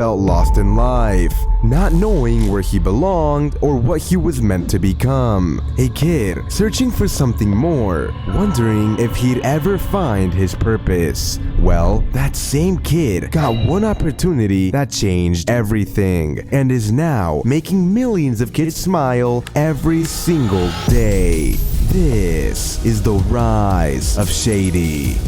felt lost in life, not knowing where he belonged or what he was meant to become. A kid searching for something more, wondering if he'd ever find his purpose. Well, that same kid got one opportunity that changed everything and is now making millions of kids smile every single day. This is the rise of Shady.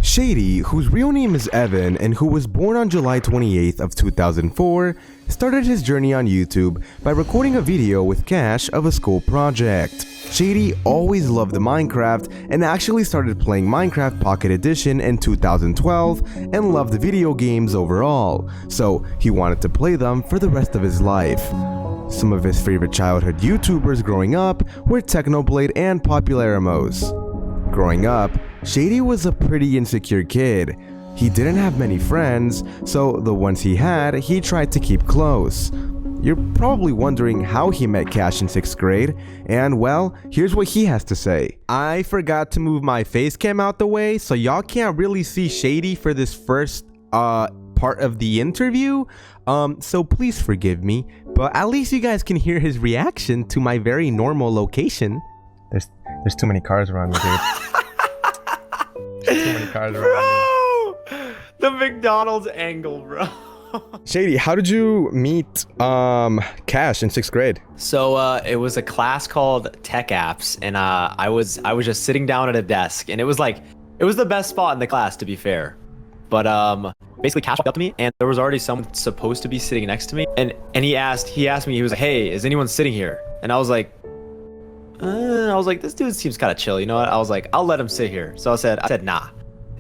Shady, whose real name is Evan and who was born on July 28th of 2004, started his journey on YouTube by recording a video with Cash of a school project. Shady always loved Minecraft and actually started playing Minecraft Pocket Edition in 2012 and loved video games overall, so he wanted to play them for the rest of his life. Some of his favorite childhood YouTubers growing up were Technoblade and Popularamos. Growing up, Shady was a pretty insecure kid. He didn't have many friends, so the ones he had, he tried to keep close. You're probably wondering how he met Cash in 6th grade, and well, here's what he has to say. I forgot to move my face cam out the way, so y'all can't really see Shady for this first part of the interview, so please forgive me, but at least you guys can hear his reaction to my very normal location. There's too many cars around me, dude. Too many cars around me. The McDonald's angle, bro. Shady, how did you meet Cash in 6th grade? So it was a class called Tech Apps, and I was just sitting down at a desk, and it was the best spot in the class, to be fair. But basically Cash walked up to me, and there was already someone supposed to be sitting next to me, and he asked me, he was like, "Hey, is anyone sitting here?" And I was like, this dude seems kind of chill, you know what? I was like, I'll let him sit here. So I said, nah.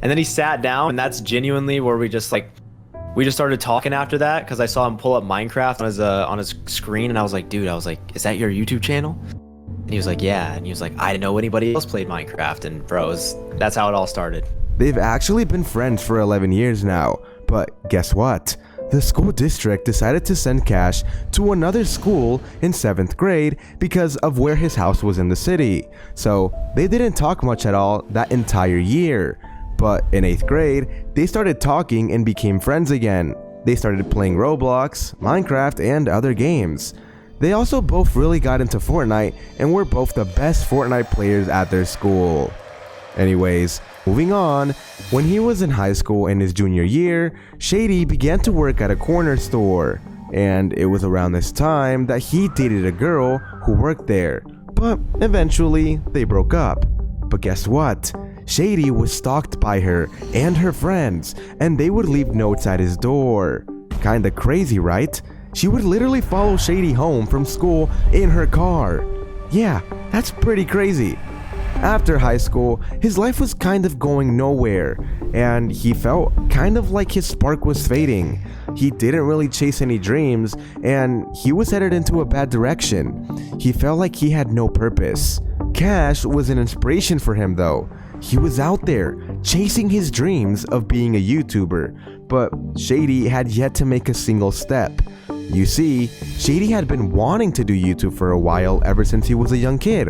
And then he sat down, and that's genuinely where we just started talking after that, because I saw him pull up Minecraft on his screen, and I was like, dude, is that your YouTube channel? And he was like, yeah. And he was like, I didn't know anybody else played Minecraft. And bro, that's how it all started. They've actually been friends for 11 years now, but guess what? The school district decided to send Cash to another school in 7th grade because of where his house was in the city. So they didn't talk much at all that entire year. But in 8th grade, they started talking and became friends again. They started playing Roblox, Minecraft, and other games. They also both really got into Fortnite and were both the best Fortnite players at their school. Anyways, moving on, when he was in high school in his junior year, Shady began to work at a corner store, and it was around this time that he dated a girl who worked there, but eventually they broke up. But guess what? Shady was stalked by her and her friends, and they would leave notes at his door. Kinda crazy, right? She would literally follow Shady home from school in her car. Yeah, that's pretty crazy. After high school, his life was kind of going nowhere, and he felt kind of like his spark was fading. He didn't really chase any dreams, and he was headed into a bad direction. He felt like he had no purpose. Cash was an inspiration for him though. He was out there, chasing his dreams of being a YouTuber, but Shady had yet to make a single step. You see, Shady had been wanting to do YouTube for a while ever since he was a young kid.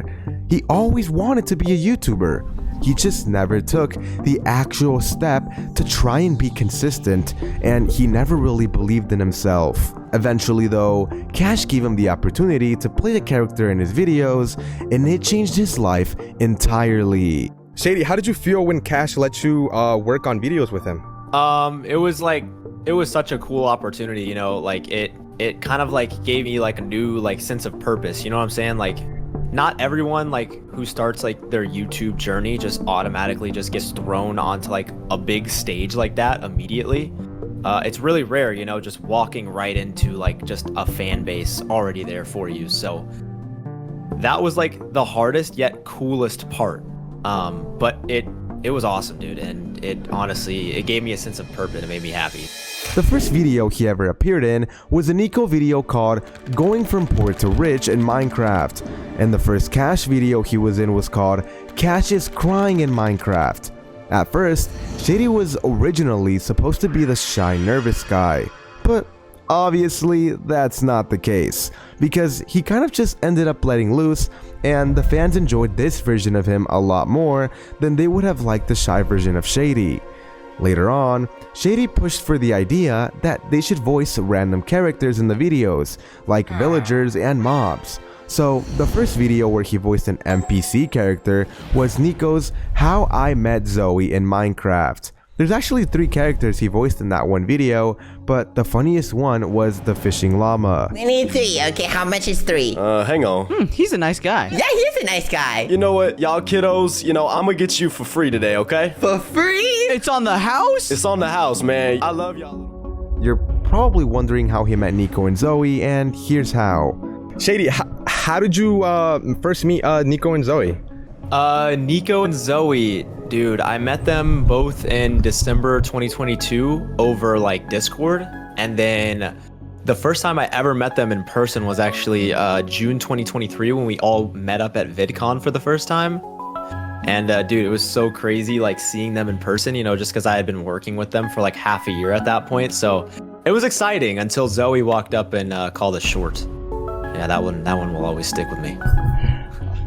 He always wanted to be a YouTuber. He just never took the actual step to try and be consistent, and he never really believed in himself. Eventually though, Cash gave him the opportunity to play a character in his videos, and it changed his life entirely. Shady, how did you feel when Cash let you work on videos with him? It was such a cool opportunity, you know, like it kind of like gave me like a new like sense of purpose, you know what I'm saying? Like, not everyone like who starts like their YouTube journey just automatically just gets thrown onto like a big stage like that immediately. It's really rare, you know, just walking right into like just a fan base already there for you. So that was like the hardest yet coolest part. But it was awesome, dude, and it gave me a sense of purpose and it made me happy. The first video he ever appeared in was an eco video called Going From Poor to Rich in Minecraft, and the first Cash video he was in was called Cash is Crying in Minecraft. At first, Shady was originally supposed to be the shy, nervous guy, but Obviously, that's not the case, because he kind of just ended up letting loose, and the fans enjoyed this version of him a lot more than they would have liked the shy version of Shady. Later on, Shady pushed for the idea that they should voice random characters in the videos, like villagers and mobs. So, the first video where he voiced an NPC character was Nico's How I Met Zoe in Minecraft. There's actually 3 characters he voiced in that one video, but the funniest one was the fishing llama. We need 3. Okay, how much is 3? Hang on. He's a nice guy. Yeah, he's a nice guy. You know what, y'all kiddos, I'm gonna get you for free today, okay? For free? It's on the house? It's on the house, man. I love y'all. You're probably wondering how he met Nico and Zoe, and here's how. Shady, how did you first meet Nico and Zoe? Nico and Zoe, dude, I met them both in December 2022 over like Discord, and then the first time I ever met them in person was actually June 2023 when we all met up at VidCon for the first time. And dude, it was so crazy like seeing them in person, just because I had been working with them for like half a year at that point. So it was exciting until Zoe walked up and called us short. Yeah, that one will always stick with me.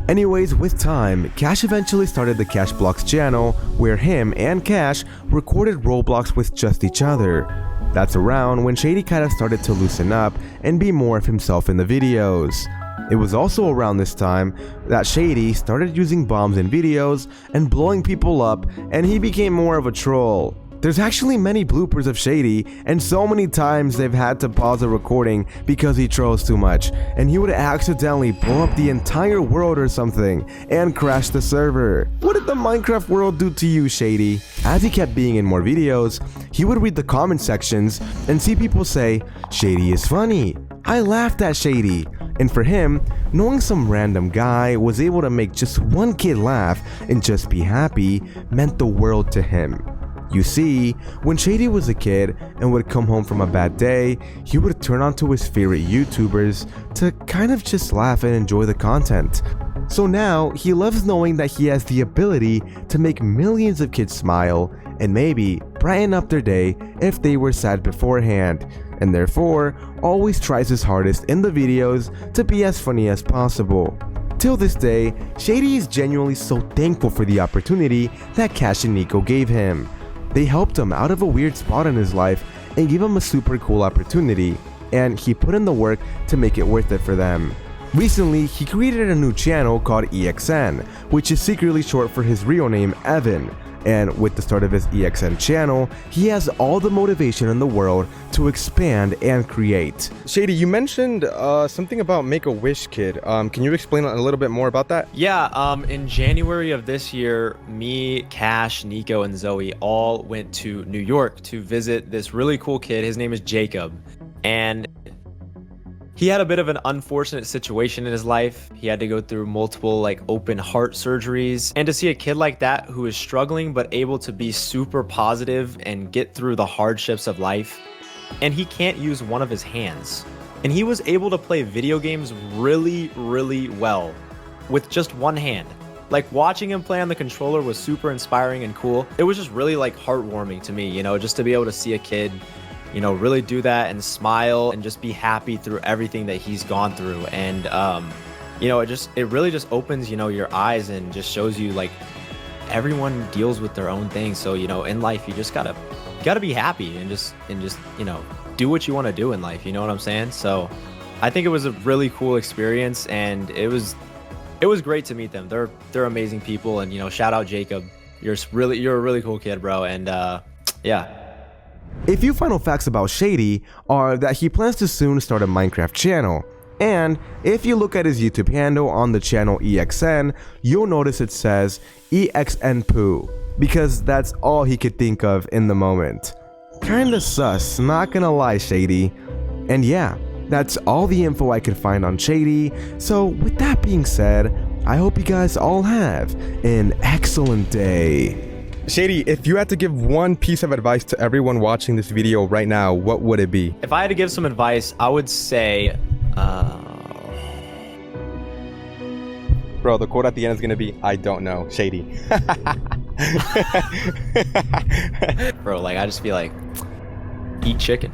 Anyways, with time, Cash eventually started the Cash Blocks channel, where him and Cash recorded Roblox with just each other. That's around when Shady kind of started to loosen up and be more of himself in the videos. It was also around this time that Shady started using bombs in videos and blowing people up, and he became more of a troll. There's actually many bloopers of Shady, and so many times they've had to pause the recording because he trolls too much, and he would accidentally blow up the entire world or something and crash the server. What did the Minecraft world do to you, Shady? As he kept being in more videos, he would read the comment sections and see people say, "Shady is funny. I laughed at Shady." And for him, knowing some random guy was able to make just one kid laugh and just be happy meant the world to him. You see, when Shady was a kid and would come home from a bad day, he would turn on to his favorite YouTubers to kind of just laugh and enjoy the content. So now, he loves knowing that he has the ability to make millions of kids smile and maybe brighten up their day if they were sad beforehand, and therefore always tries his hardest in the videos to be as funny as possible. Till this day, Shady is genuinely so thankful for the opportunity that Cash and Nico gave him. They helped him out of a weird spot in his life and gave him a super cool opportunity, and he put in the work to make it worth it for them. Recently, he created a new channel called EXN, which is secretly short for his real name, Evan. And with the start of his EXN channel, he has all the motivation in the world to expand and create. Shady, you mentioned something about Make-A-Wish Kid. Can you explain a little bit more about that? Yeah, in January of this year, me, Cash, Nico, and Zoe all went to New York to visit this really cool kid. His name is Jacob. And he had a bit of an unfortunate situation in his life. He had to go through multiple open heart surgeries. And to see a kid like that who is struggling but able to be super positive and get through the hardships of life, and he can't use one of his hands. And he was able to play video games really, really well with just one hand. Watching him play on the controller was super inspiring and cool. It was just really heartwarming to me, just to be able to see a kid really do that and smile and just be happy through everything that he's gone through. And, it really just opens, your eyes and just shows you everyone deals with their own thing. So, in life, you just gotta be happy and just, do what you want to do in life. You know what I'm saying? So I think it was a really cool experience, and it was great to meet them. They're amazing people. And, shout out Jacob. You're a really cool kid, bro. And, yeah. A few final facts about Shady are that he plans to soon start a Minecraft channel, and if you look at his YouTube handle on the channel EXN, you'll notice it says EXN Poo, because that's all he could think of in the moment. Kinda sus, not gonna lie, Shady. And yeah, that's all the info I could find on Shady, so with that being said, I hope you guys all have an excellent day. Shady, if you had to give one piece of advice to everyone watching this video right now, what would it be? If I had to give some advice, I would say, Bro, the quote at the end is gonna be, "I don't know, Shady." bro, I just feel eat chicken.